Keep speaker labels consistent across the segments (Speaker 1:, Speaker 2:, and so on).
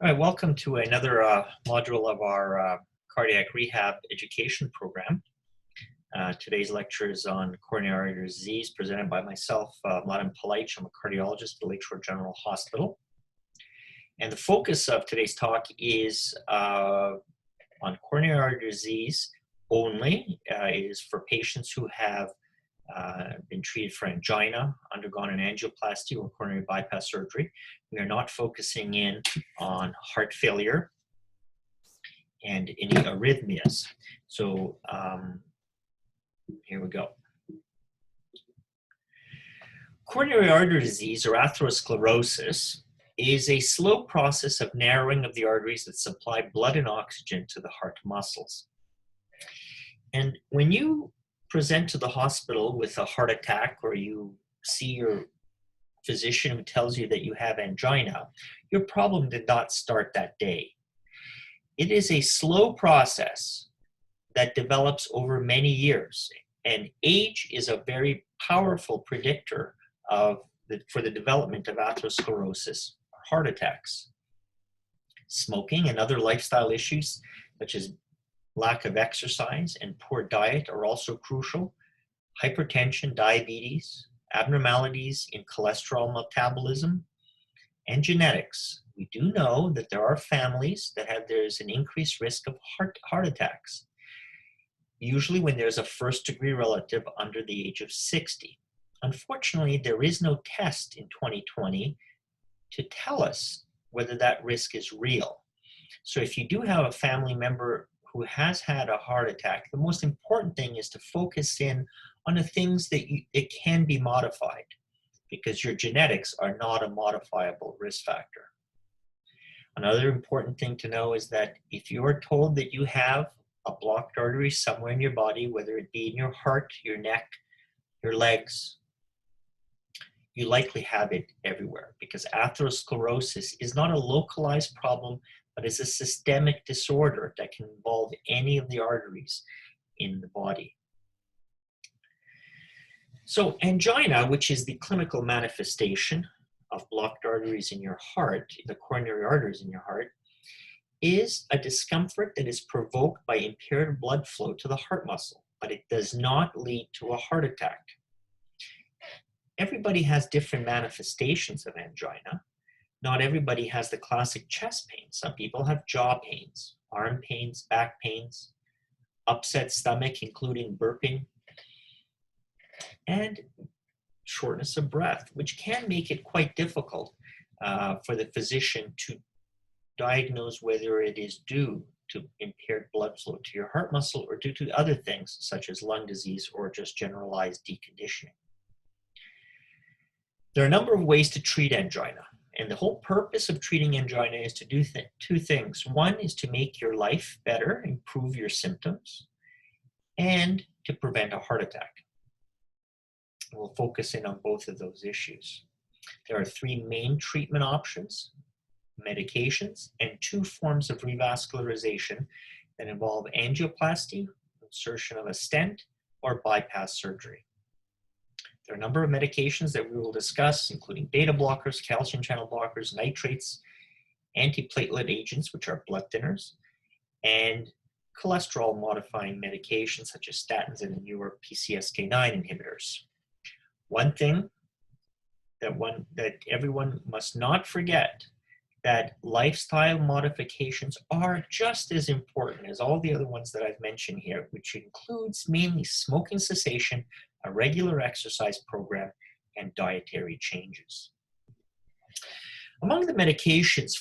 Speaker 1: All right, welcome to another module of our cardiac rehab education program. Today's lecture is on coronary artery disease presented by myself, Mladen Palic. I'm a cardiologist at Lakeshore General Hospital. And the focus of today's talk is on coronary artery disease only. It is for patients who have been treated for angina, undergone an angioplasty or coronary bypass surgery. We are not focusing in on heart failure and any arrhythmias. So here we go. Coronary artery disease or atherosclerosis is a slow process of narrowing of the arteries that supply blood and oxygen to the heart muscles. And when you present to the hospital with a heart attack, or you see your physician who tells you that you have angina, your problem did not start that day. It is a slow process that develops over many years, and age is a very powerful predictor for the development of atherosclerosis or heart attacks. Smoking and other lifestyle issues such as lack of exercise and poor diet are also crucial. Hypertension, diabetes, abnormalities in cholesterol metabolism, and genetics. We do know that there are families that there's an increased risk of heart attacks, usually when there's a first-degree relative under the age of 60. Unfortunately, there is no test in 2020 to tell us whether that risk is real. So if you do have a family member who has had a heart attack, the most important thing is to focus in on the things that it can be modified, because your genetics are not a modifiable risk factor. Another important thing to know is that if you are told that you have a blocked artery somewhere in your body, whether it be in your heart, your neck, your legs, you likely have it everywhere, because atherosclerosis is not a localized problem, but is a systemic disorder that can involve any of the arteries in the body. So angina, which is the clinical manifestation of blocked arteries in your heart, the coronary arteries in your heart, is a discomfort that is provoked by impaired blood flow to the heart muscle, but it does not lead to a heart attack. Everybody has different manifestations of angina. Not everybody has the classic chest pain. Some people have jaw pains, arm pains, back pains, upset stomach, including burping, and shortness of breath, which can make it quite difficult for the physician to diagnose whether it is due to impaired blood flow to your heart muscle or due to other things such as lung disease or just generalized deconditioning. There are a number of ways to treat angina. And the whole purpose of treating angina is to do two things. One is to make your life better, improve your symptoms, and to prevent a heart attack. We'll focus in on both of those issues. There are three main treatment options: medications and two forms of revascularization that involve angioplasty, insertion of a stent, or bypass surgery. There are a number of medications that we will discuss, including beta blockers, calcium channel blockers, nitrates, antiplatelet agents, which are blood thinners, and cholesterol modifying medications such as statins and the newer PCSK9 inhibitors. One thing that everyone must not forget, that lifestyle modifications are just as important as all the other ones that I've mentioned here, which includes mainly smoking cessation, a regular exercise program, and dietary changes. Among the medications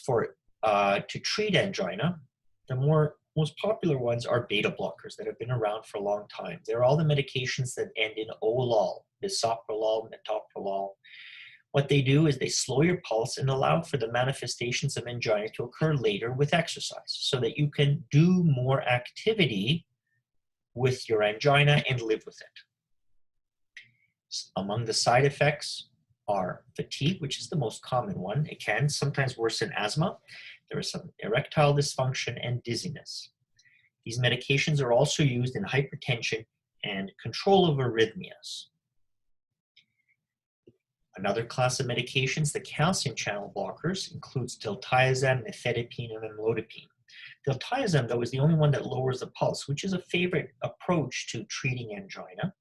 Speaker 1: to treat angina, the most popular ones are beta blockers that have been around for a long time. They're all the medications that end in olol, bisoprolol, metoprolol. What they do is they slow your pulse and allow for the manifestations of angina to occur later with exercise, so that you can do more activity with your angina and live with it. Among the side effects are fatigue, which is the most common one. It can sometimes worsen asthma. There is some erectile dysfunction and dizziness. These medications are also used in hypertension and control of arrhythmias. Another class of medications, the calcium channel blockers, includes diltiazem, nifedipine, and amlodipine. Diltiazem, though, is the only one that lowers the pulse, which is a favorite approach to treating angina.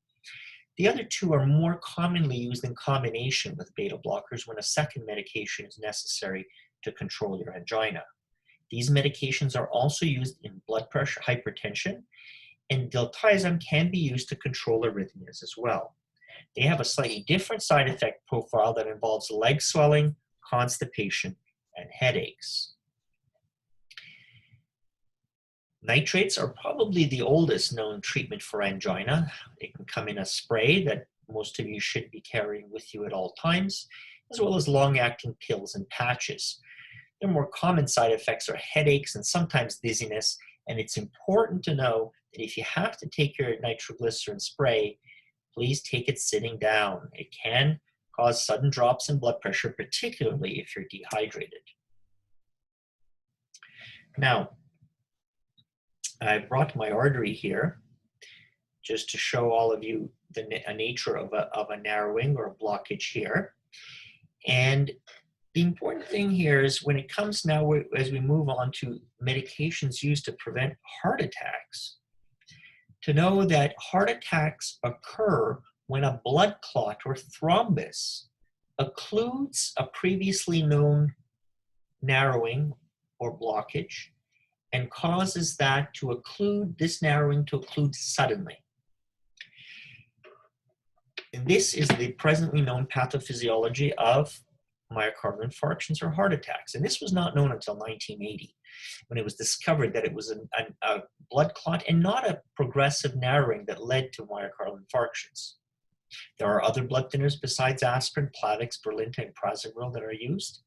Speaker 1: The other two are more commonly used in combination with beta blockers when a second medication is necessary to control your angina. These medications are also used in blood pressure, hypertension, and diltiazem can be used to control arrhythmias as well. They have a slightly different side effect profile that involves leg swelling, constipation, and headaches. Nitrates are probably the oldest known treatment for angina. It can come in a spray that most of you should be carrying with you at all times, as well as long-acting pills and patches. Their more common side effects are headaches and sometimes dizziness, and it's important to know that if you have to take your nitroglycerin spray, please take it sitting down. It can cause sudden drops in blood pressure, particularly if you're dehydrated. Now, I brought my artery here just to show all of you the nature of a narrowing or a blockage here. And the important thing here is when it comes now, as we move on to medications used to prevent heart attacks, to know that heart attacks occur when a blood clot or thrombus occludes a previously known narrowing or blockage and causes that to occlude, this narrowing to occlude suddenly. And this is the presently known pathophysiology of myocardial infarctions or heart attacks. And this was not known until 1980, when it was discovered that it was a blood clot and not a progressive narrowing that led to myocardial infarctions. There are other blood thinners besides aspirin, Plavix, Brilinta, and Prasugrel that are used.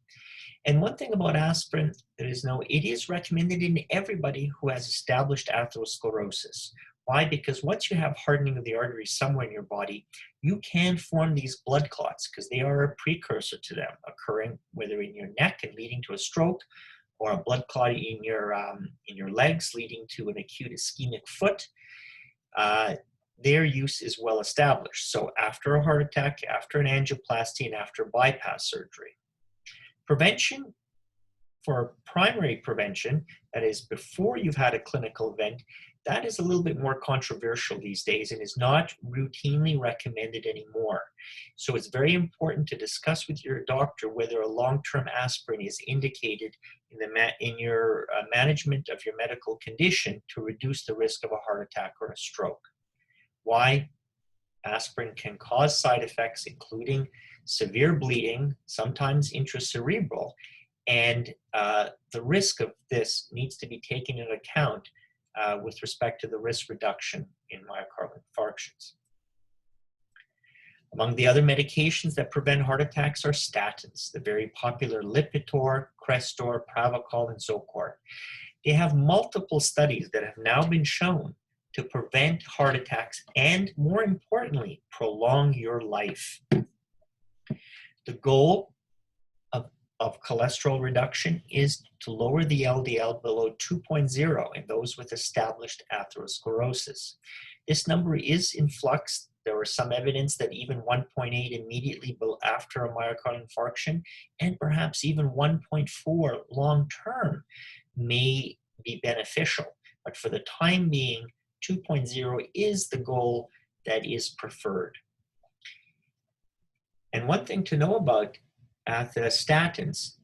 Speaker 1: And one thing about aspirin that is known, it is recommended in everybody who has established atherosclerosis. Why? Because once you have hardening of the arteries somewhere in your body, you can form these blood clots because they are a precursor to them, occurring whether in your neck and leading to a stroke, or a blood clot in your legs leading to an acute ischemic foot. Their use is well established. So after a heart attack, after an angioplasty, and after bypass surgery. Prevention, for primary prevention, that is before you've had a clinical event, that is a little bit more controversial these days and is not routinely recommended anymore. So it's very important to discuss with your doctor whether a long-term aspirin is indicated in your management of your medical condition to reduce the risk of a heart attack or a stroke. Why? Aspirin can cause side effects, including severe bleeding, sometimes intracerebral, and the risk of this needs to be taken into account with respect to the risk reduction in myocardial infarctions. Among the other medications that prevent heart attacks are statins, the very popular Lipitor, Crestor, Pravachol, and Zocor. They have multiple studies that have now been shown to prevent heart attacks and, more importantly, prolong your life. The goal of cholesterol reduction is to lower the LDL below 2.0 in those with established atherosclerosis. This number is in flux. There was some evidence that even 1.8 immediately after a myocardial infarction, and perhaps even 1.4 long-term may be beneficial. But for the time being, 2.0 is the goal that is preferred. And one thing to know about statins,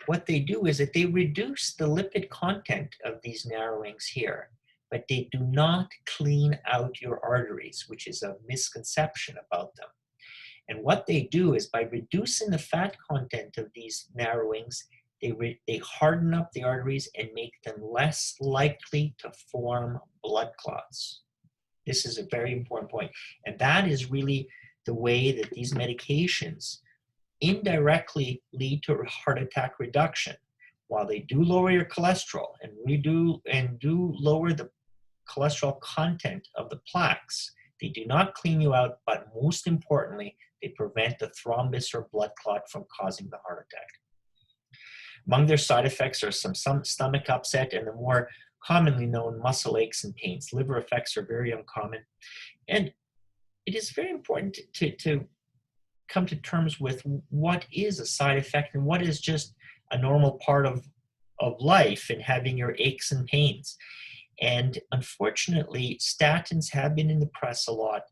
Speaker 1: what they do is that they reduce the lipid content of these narrowings here, but they do not clean out your arteries, which is a misconception about them. And what they do is by reducing the fat content of these narrowings, they harden up the arteries and make them less likely to form blood clots. This is a very important point. And that is really the way that these medications indirectly lead to heart attack reduction. While they do lower your cholesterol and do lower the cholesterol content of the plaques, they do not clean you out, but most importantly, they prevent the thrombus or blood clot from causing the heart attack. Among their side effects are some stomach upset and the more commonly known muscle aches and pains. Liver effects are very uncommon. And it is very important to come to terms with what is a side effect and what is just a normal part of life and having your aches and pains. And unfortunately, statins have been in the press a lot,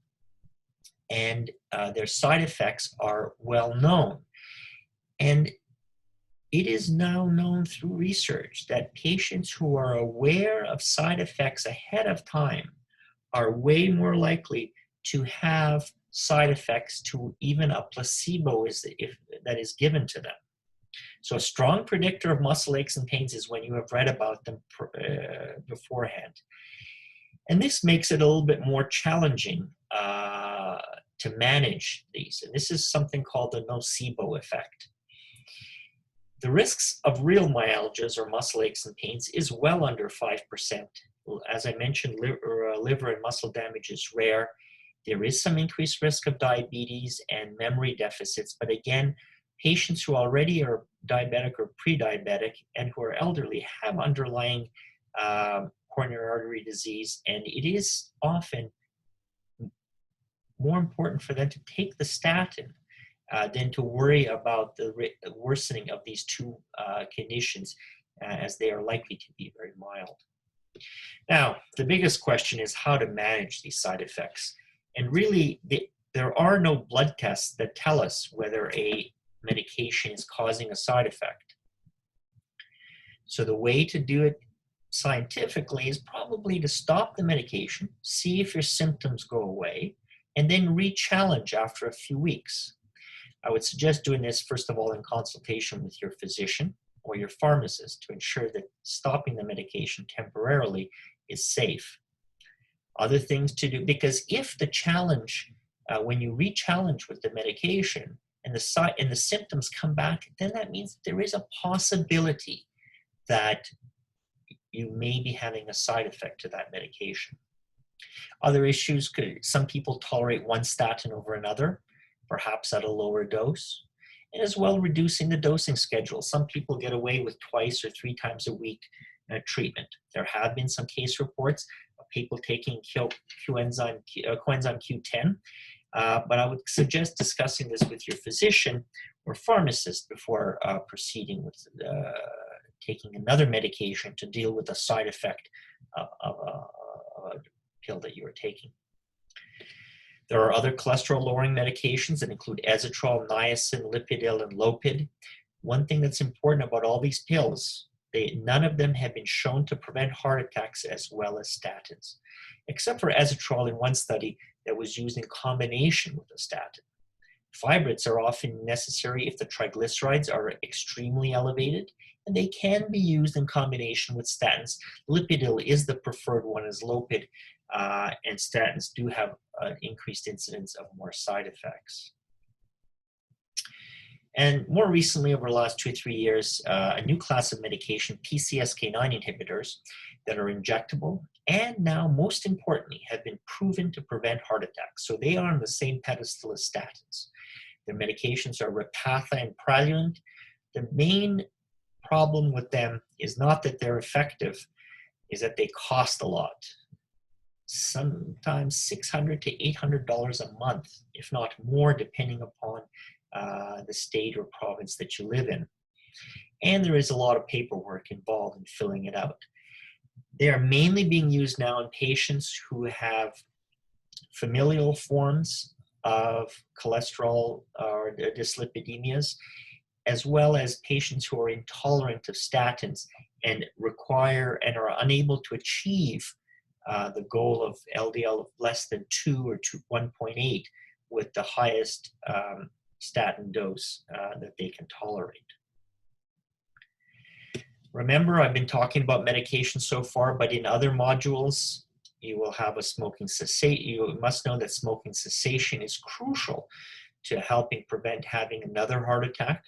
Speaker 1: and their side effects are well known. And it is now known through research that patients who are aware of side effects ahead of time are way more likely to have side effects to even a placebo that is given to them. So a strong predictor of muscle aches and pains is when you have read about them beforehand. And this makes it a little bit more challenging to manage these. And this is something called the nocebo effect. The risks of real myalgias or muscle aches and pains is well under 5%. As I mentioned, liver and muscle damage is rare. There is some increased risk of diabetes and memory deficits, but again, patients who already are diabetic or pre-diabetic and who are elderly have underlying coronary artery disease, and it is often more important for them to take the statin than to worry about the worsening of these two conditions, as they are likely to be very mild. Now, the biggest question is how to manage these side effects. And really, there are no blood tests that tell us whether a medication is causing a side effect. So the way to do it scientifically is probably to stop the medication, see if your symptoms go away, and then re-challenge after a few weeks. I would suggest doing this, first of all, in consultation with your physician or your pharmacist to ensure that stopping the medication temporarily is safe. Other things to do, because if the challenge, when you re-challenge with the medication and the symptoms come back, then that means there is a possibility that you may be having a side effect to that medication. Other issues some people tolerate one statin over another, perhaps at a lower dose, and as well reducing the dosing schedule. Some people get away with 2 or 3 times a week treatment. There have been some case reports of people taking coenzyme Q10, but I would suggest discussing this with your physician or pharmacist before proceeding with taking another medication to deal with the side effect of a pill that you are taking. There are other cholesterol-lowering medications that include ezetrol, niacin, Lipidil, and Lopid. One thing that's important about all these pills, none of them have been shown to prevent heart attacks as well as statins, except for ezetrol in one study that was used in combination with a statin. Fibrates are often necessary if the triglycerides are extremely elevated, and they can be used in combination with statins. Lipidil is the preferred one as Lopid, and statins do have an increased incidence of more side effects. And more recently, over the last 2 or 3 years, a new class of medication, PCSK9 inhibitors, that are injectable and now, most importantly, have been proven to prevent heart attacks. So they are on the same pedestal as statins. Their medications are Repatha and Praluent. The main problem with them is not that they're effective, is that they cost a lot. Sometimes $600 to $800 a month, if not more, depending upon the state or province that you live in. And there is a lot of paperwork involved in filling it out. They are mainly being used now in patients who have familial forms of cholesterol or dyslipidemias, as well as patients who are intolerant of statins and require and are unable to achieve the goal of LDL of less than 2 or 1.8 with the highest statin dose that they can tolerate. Remember, I've been talking about medication so far, but in other modules, you will have a smoking cessation. You must know that smoking cessation is crucial to helping prevent having another heart attack.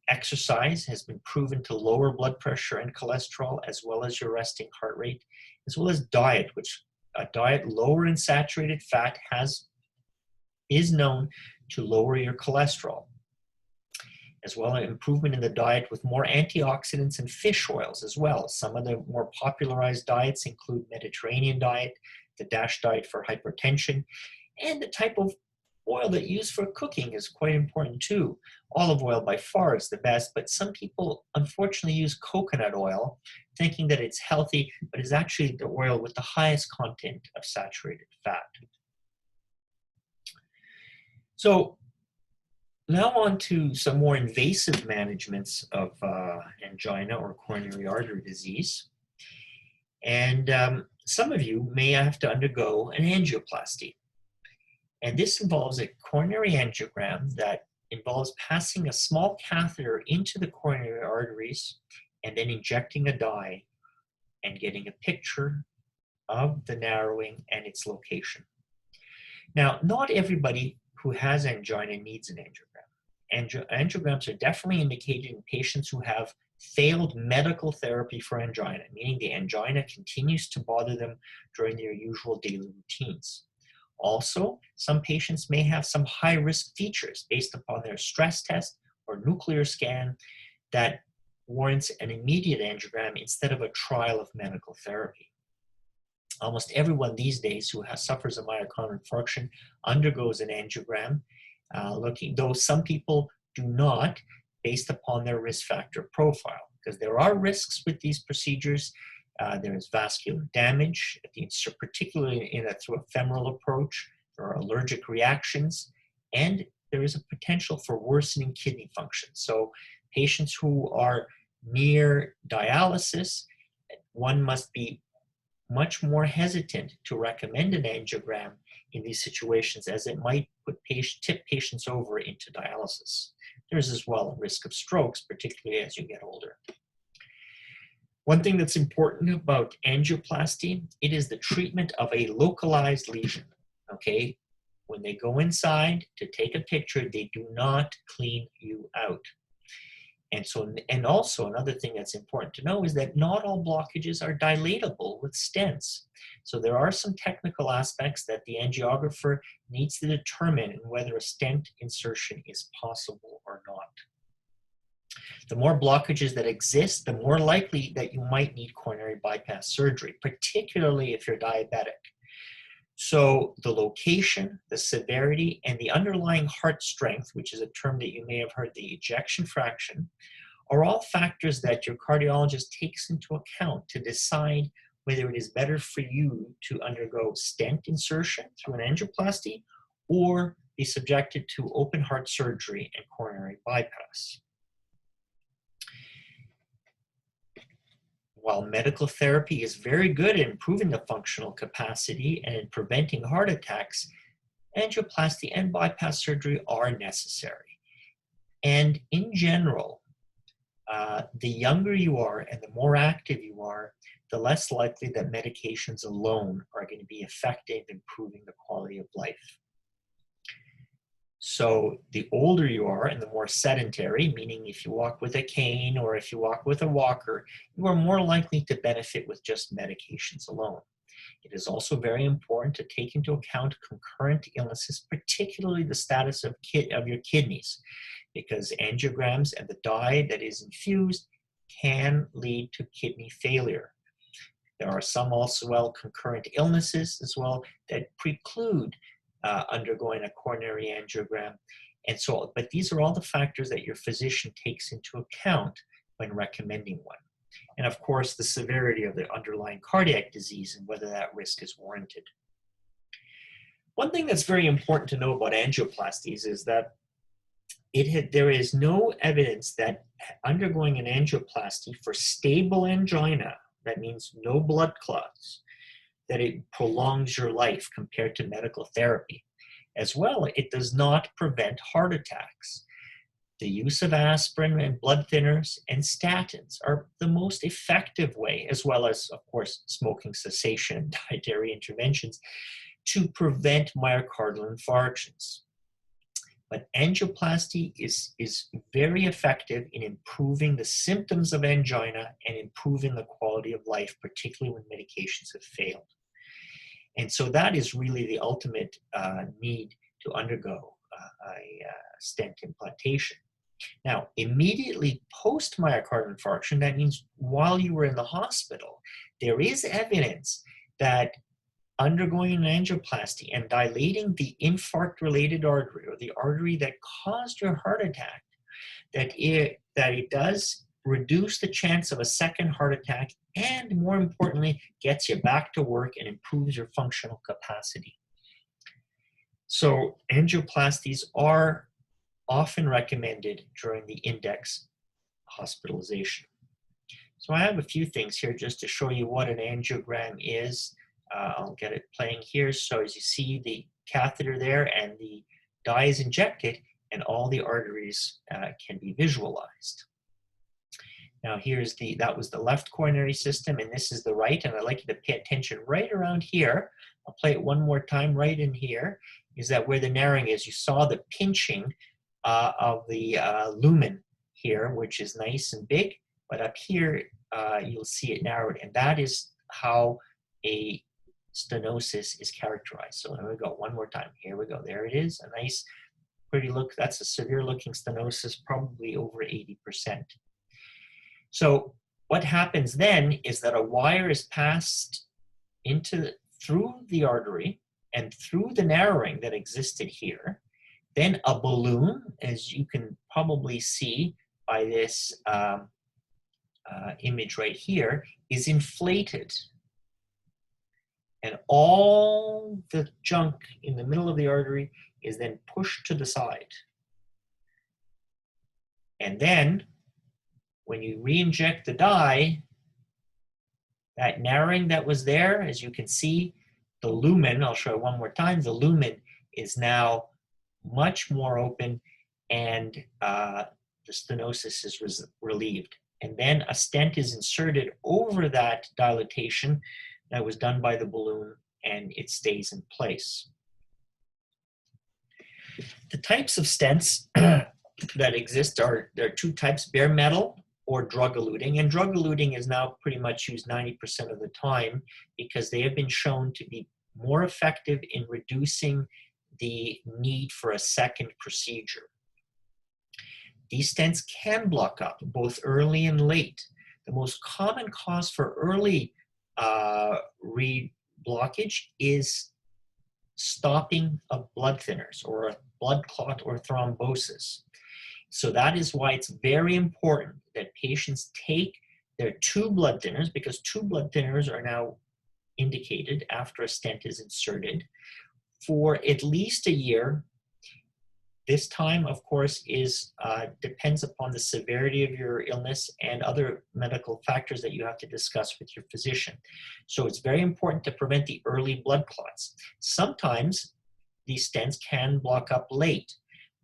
Speaker 1: Exercise has been proven to lower blood pressure and cholesterol, as well as your resting heart rate, as well as diet, which a diet lower in saturated fat is known to lower your cholesterol. As well, an improvement in the diet with more antioxidants and fish oils as well. Some of the more popularized diets include Mediterranean diet, the DASH diet for hypertension, and the type of Oil that you use for cooking is quite important too. Olive oil by far is the best, but some people unfortunately use coconut oil thinking that it's healthy, but is actually the oil with the highest content of saturated fat. So now on to some more invasive managements of angina or coronary artery disease. And some of you may have to undergo an angioplasty. And this involves a coronary angiogram that involves passing a small catheter into the coronary arteries and then injecting a dye and getting a picture of the narrowing and its location. Now, not everybody who has angina needs an angiogram. Angiograms are definitely indicated in patients who have failed medical therapy for angina, meaning the angina continues to bother them during their usual daily routines. Also, some patients may have some high-risk features based upon their stress test or nuclear scan that warrants an immediate angiogram instead of a trial of medical therapy. Almost everyone these days who suffers a myocardial infarction undergoes an angiogram, though some people do not based upon their risk factor profile, because there are risks with these procedures. There is vascular damage, particularly through a femoral approach. There are allergic reactions, and there is a potential for worsening kidney function. So patients who are near dialysis, one must be much more hesitant to recommend an angiogram in these situations, as it might tip patients over into dialysis. There's as well a risk of strokes, particularly as you get older. One thing that's important about angioplasty, it is the treatment of a localized lesion, okay? When they go inside to take a picture, they do not clean you out. And also another thing that's important to know is that not all blockages are dilatable with stents. So there are some technical aspects that the angiographer needs to determine whether a stent insertion is possible or not. The more blockages that exist, the more likely that you might need coronary bypass surgery, particularly if you're diabetic. So the location, the severity, and the underlying heart strength, which is a term that you may have heard, the ejection fraction, are all factors that your cardiologist takes into account to decide whether it is better for you to undergo stent insertion through an angioplasty or be subjected to open heart surgery and coronary bypass. While medical therapy is very good at improving the functional capacity and in preventing heart attacks, angioplasty and bypass surgery are necessary. And in general, the younger you are and the more active you are, the less likely that medications alone are going to be effective in improving the quality of life. So the older you are and the more sedentary, meaning if you walk with a cane or if you walk with a walker, you are more likely to benefit with just medications alone. It is also very important to take into account concurrent illnesses, particularly the status of your kidneys, because angiograms and the dye that is infused can lead to kidney failure. There are some also concurrent illnesses as well that preclude undergoing a coronary angiogram. And so, but these are all the factors that your physician takes into account when recommending one. And of course, the severity of the underlying cardiac disease and whether that risk is warranted. One thing that's very important to know about angioplasties is that there is no evidence that undergoing an angioplasty for stable angina, that means no blood clots, that it prolongs your life compared to medical therapy. As well, it does not prevent heart attacks. The use of aspirin and blood thinners and statins are the most effective way, as well as, of course, smoking cessation and dietary interventions, to prevent myocardial infarctions. But angioplasty is very effective in improving the symptoms of angina and improving the quality of life, particularly when medications have failed. And so that is really the ultimate need to undergo a stent implantation. Now, immediately post myocardial infarction, that means while you were in the hospital, there is evidence that undergoing an angioplasty and dilating the infarct-related artery, or the artery that caused your heart attack, that it does reduce the chance of a second heart attack, and more importantly, gets you back to work and improves your functional capacity. So angioplasties are often recommended during the index hospitalization. So I have a few things here just to show you what an angiogram is. I'll get it playing here. So as you see, the catheter there and the dye is injected, and all the arteries can be visualized. Now that was the left coronary system, and this is the right, and I'd like you to pay attention right around here. I'll play it one more time. Right in here is that where the narrowing is. You saw the pinching of the lumen here, which is nice and big, but up here you'll see it narrowed, and that is how a stenosis is characterized. So there we go, one more time. Here we go, there it is, a nice pretty look. That's a severe looking stenosis, probably over 80%. So what happens then is that a wire is passed through the artery and through the narrowing that existed here. Then a balloon, as you can probably see by this image right here, is inflated. And all the junk in the middle of the artery is then pushed to the side. And then when you re-inject the dye, that narrowing that was there, as you can see, the lumen, I'll show it one more time, the lumen is now much more open, and the stenosis is relieved. And then a stent is inserted over that dilatation that was done by the balloon, and it stays in place. The types of stents that exist there are two types: bare metal or drug-eluting. And drug-eluting is now pretty much used 90% of the time because they have been shown to be more effective in reducing the need for a second procedure. These stents can block up both early and late. The most common cause for early re-blockage is stopping of blood thinners, or a blood clot or thrombosis. So that is why it's very important that patients take their 2 blood thinners, because 2 blood thinners are now indicated after a stent is inserted, for at least a year. This time, of course, depends upon the severity of your illness and other medical factors that you have to discuss with your physician. So it's very important to prevent the early blood clots. Sometimes these stents can block up late,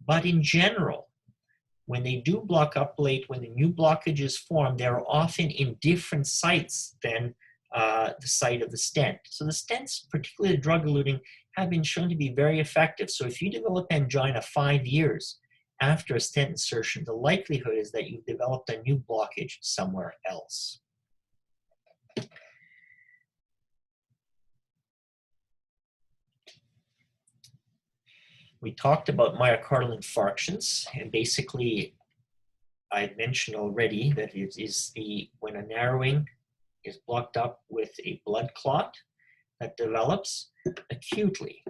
Speaker 1: but in general, when they do block up late, when the new blockage is formed, they're often in different sites than the site of the stent. So the stents, particularly the drug-eluting, have been shown to be very effective. So if you develop angina 5 years after a stent insertion, the likelihood is that you've developed a new blockage somewhere else. We talked about myocardial infarctions, and basically I had mentioned already that it is when a narrowing is blocked up with a blood clot that develops acutely.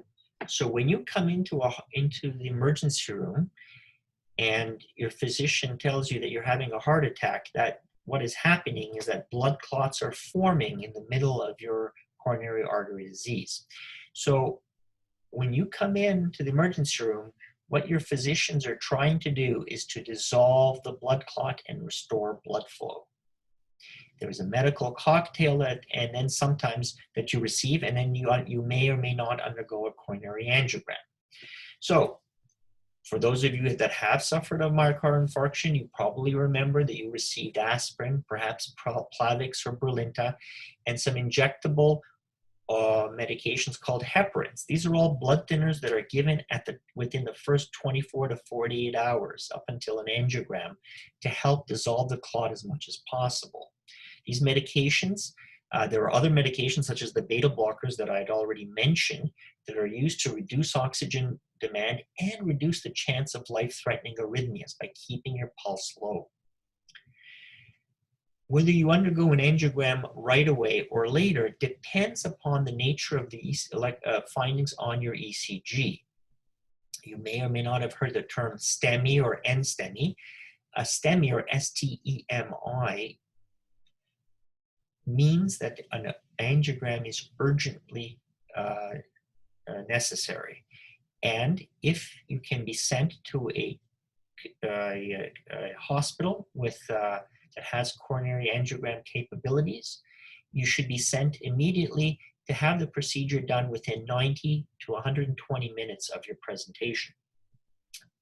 Speaker 1: So when you come into the emergency room and your physician tells you that you're having a heart attack, that what is happening is that blood clots are forming in the middle of your coronary artery disease. So when you come into the emergency room, what your physicians are trying to do is to dissolve the blood clot and restore blood flow. There's a medical cocktail and then sometimes that you receive, and then you may or may not undergo a coronary angiogram. So for those of you that have suffered a myocardial infarction, you probably remember that you received aspirin, perhaps Plavix or Brilinta, and some injectable medications called heparins. These are all blood thinners that are given within the first 24 to 48 hours up until an angiogram to help dissolve the clot as much as possible. These medications, there are other medications such as the beta blockers that I had already mentioned that are used to reduce oxygen demand and reduce the chance of life-threatening arrhythmias by keeping your pulse low. Whether you undergo an angiogram right away or later depends upon the nature of the findings on your ECG. You may or may not have heard the term STEMI or NSTEMI. A STEMI or STEMI means that an angiogram is urgently necessary. And if you can be sent to a hospital with that has coronary angiogram capabilities, you should be sent immediately to have the procedure done within 90 to 120 minutes of your presentation.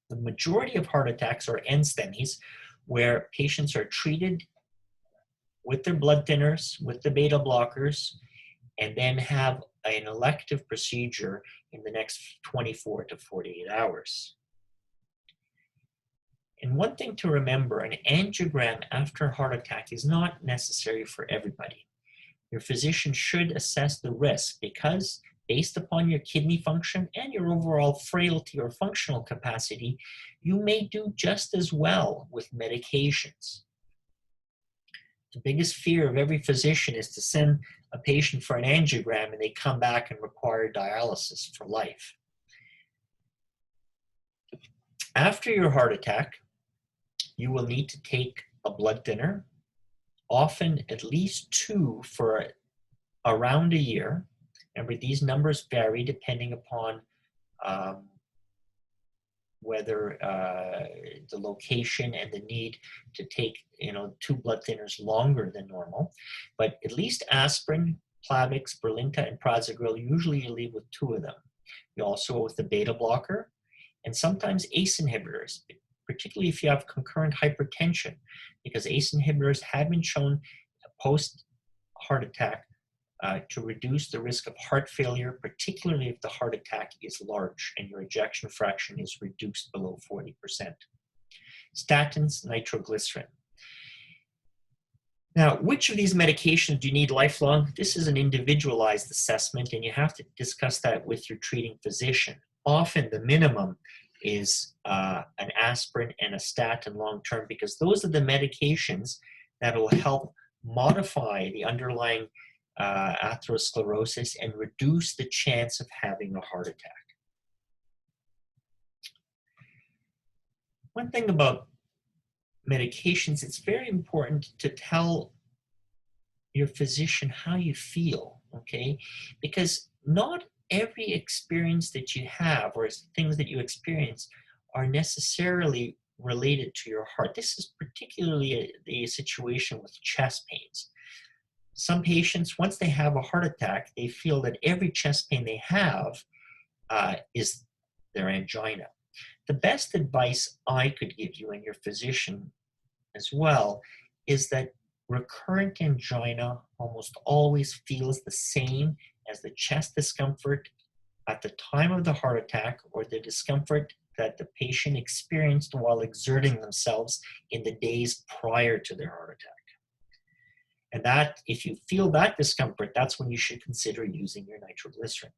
Speaker 1: The majority of heart attacks are NSTEMIs, where patients are treated with their blood thinners, with the beta blockers, and then have an elective procedure in the next 24 to 48 hours. And one thing to remember, an angiogram after a heart attack is not necessary for everybody. Your physician should assess the risk because based upon your kidney function and your overall frailty or functional capacity, you may do just as well with medications. The biggest fear of every physician is to send a patient for an angiogram and they come back and require dialysis for life. After your heart attack, you will need to take a blood thinner, often at least 2 for around a year. Remember, these numbers vary depending upon whether the location and the need to take 2 blood thinners longer than normal. But at least aspirin, Plavix, Brilinta, and Prasugrel, usually you leave with 2 of them. You also go with the beta blocker and sometimes ACE inhibitors, particularly if you have concurrent hypertension, because ACE inhibitors have been shown post-heart attack to reduce the risk of heart failure, particularly if the heart attack is large and your ejection fraction is reduced below 40%. Statins, nitroglycerin. Now, which of these medications do you need lifelong? This is an individualized assessment, and you have to discuss that with your treating physician. Often the minimum is an aspirin and a statin long-term, because those are the medications that will help modify the underlying atherosclerosis and reduce the chance of having a heart attack. One thing about medications, it's very important to tell your physician how you feel, okay? Because not every experience that you have or things that you experience are necessarily related to your heart. This is particularly a situation with chest pains. Some patients, once they have a heart attack, they feel that every chest pain they have is their angina. The best advice I could give you and your physician as well is that recurrent angina almost always feels the same as the chest discomfort at the time of the heart attack or the discomfort that the patient experienced while exerting themselves in the days prior to their heart attack. And that, if you feel that discomfort, that's when you should consider using your nitroglycerin.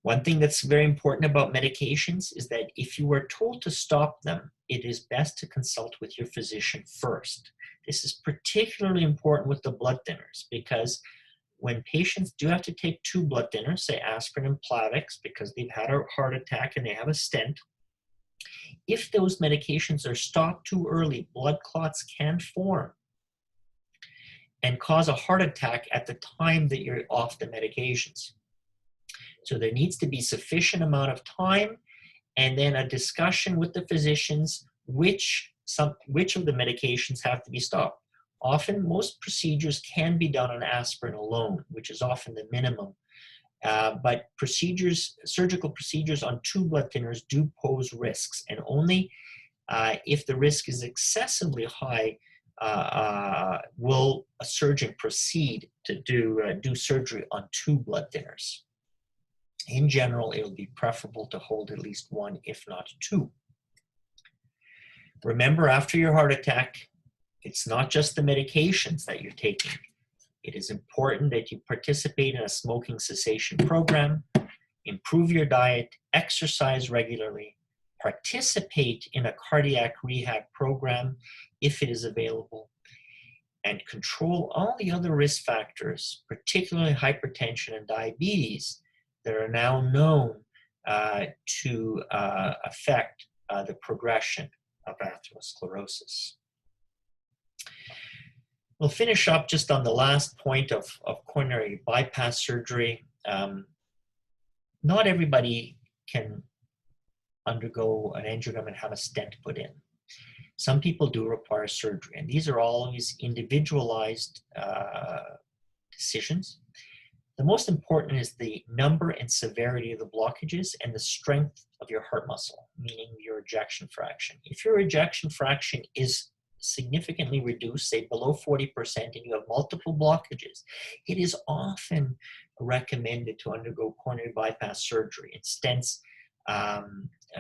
Speaker 1: One thing that's very important about medications is that if you are told to stop them, it is best to consult with your physician first. This is particularly important with the blood thinners because when patients do have to take 2 blood thinners, say aspirin and Plavix, because they've had a heart attack and they have a stent, if those medications are stopped too early, blood clots can form and cause a heart attack at the time that you're off the medications. So there needs to be sufficient amount of time and then a discussion with the physicians which of the medications have to be stopped. Often, most procedures can be done on aspirin alone, which is often the minimum. But surgical procedures on 2 blood thinners do pose risks, and only if the risk is excessively high will a surgeon proceed to do surgery on 2 blood thinners. In general, it will be preferable to hold at least 1, if not 2. Remember, after your heart attack, it's not just the medications that you're taking. It is important that you participate in a smoking cessation program, improve your diet, exercise regularly, participate in a cardiac rehab program if it is available, and control all the other risk factors, particularly hypertension and diabetes, that are now known to affect the progression of atherosclerosis. We'll finish up just on the last point of coronary bypass surgery. Not everybody can undergo an angiogram and have a stent put in. Some people do require surgery, and these are always individualized decisions. The most important is the number and severity of the blockages and the strength of your heart muscle, meaning your ejection fraction. If your ejection fraction is significantly reduced, say below 40%, and you have multiple blockages, it is often recommended to undergo coronary bypass surgery, and stents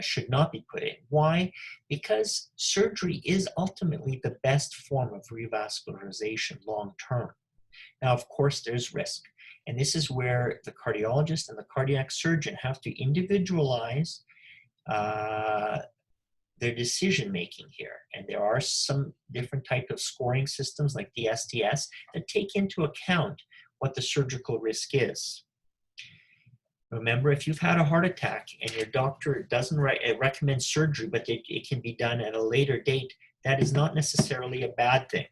Speaker 1: should not be put in. Why? Because surgery is ultimately the best form of revascularization long term. Now, of course, there's risk. And this is where the cardiologist and the cardiac surgeon have to individualize their decision making here. And there are some different type of scoring systems like the STS that take into account what the surgical risk is. Remember, if you've had a heart attack and your doctor doesn't recommend surgery, but it can be done at a later date, that is not necessarily a bad thing.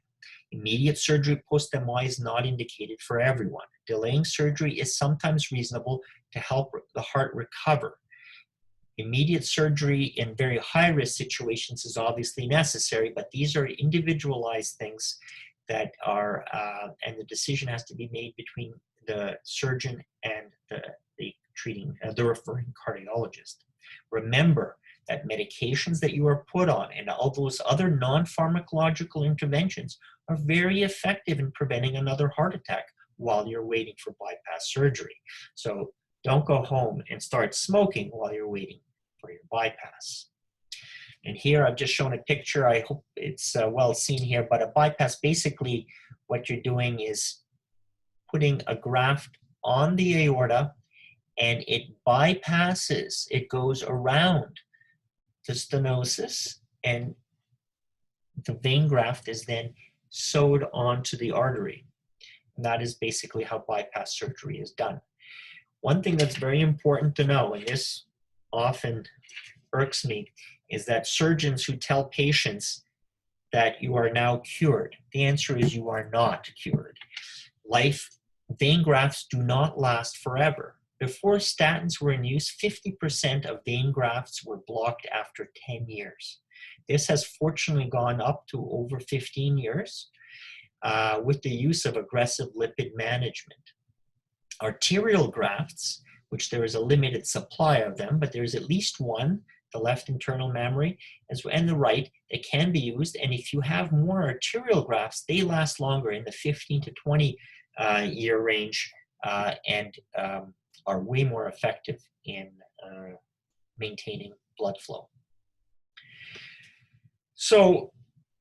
Speaker 1: Immediate surgery post-MI is not indicated for everyone. Delaying surgery is sometimes reasonable to help the heart recover. Immediate surgery in very high-risk situations is obviously necessary, but these are individualized things that are, and the decision has to be made between the surgeon and the referring cardiologist. Remember that medications that you are put on and all those other non-pharmacological interventions are very effective in preventing another heart attack while you're waiting for bypass surgery. So don't go home and start smoking while you're waiting for your bypass. And here I've just shown a picture. I hope it's well seen here, but a bypass, basically what you're doing is putting a graft on the aorta, and it bypasses, it goes around the stenosis, and the vein graft is then sewed onto the artery. And that is basically how bypass surgery is done. One thing that's very important to know, and this often irks me, is that surgeons who tell patients that you are now cured, the answer is you are not cured. Vein grafts do not last forever. Before statins were in use, 50% of vein grafts were blocked after 10 years. This has fortunately gone up to over 15 years with the use of aggressive lipid management. Arterial grafts, which there is a limited supply of them, but there's at least one, the left internal mammary and the right, that can be used. And if you have more arterial grafts, they last longer in the 15 to 20 year range and are way more effective in maintaining blood flow. So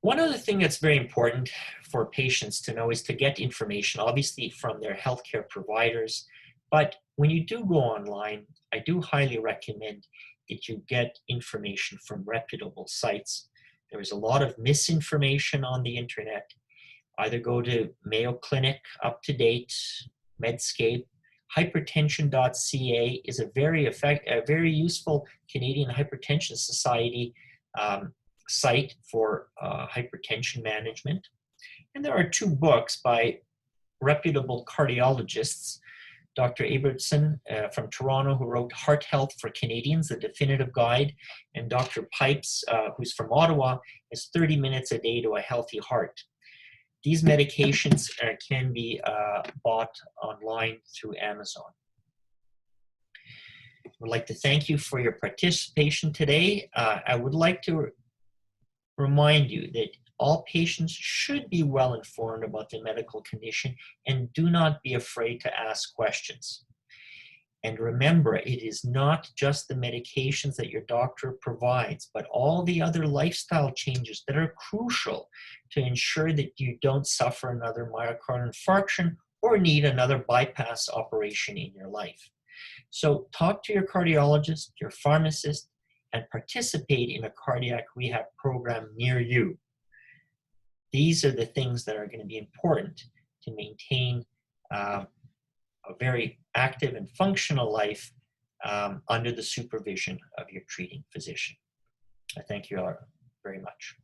Speaker 1: one other thing that's very important for patients to know is to get information, obviously from their healthcare providers. But when you do go online, I do highly recommend that you get information from reputable sites. There is a lot of misinformation on the internet. Either go to Mayo Clinic, Up to Date, Medscape. Hypertension.ca is a very useful Canadian Hypertension Society site for hypertension management. And there are two books by reputable cardiologists, Dr. Abertson from Toronto, who wrote Heart Health for Canadians, the definitive guide, and Dr. Pipes, who's from Ottawa, is 30 minutes a day to a healthy heart. These medications can be bought online through Amazon. I would like to thank you for your participation today. I would like to remind you that all patients should be well informed about their medical condition and do not be afraid to ask questions. And remember, it is not just the medications that your doctor provides, but all the other lifestyle changes that are crucial to ensure that you don't suffer another myocardial infarction or need another bypass operation in your life. So talk to your cardiologist, your pharmacist, and participate in a cardiac rehab program near you. these are the things that are going to be important to maintain a very active and functional life under the supervision of your treating physician. I thank you all very much.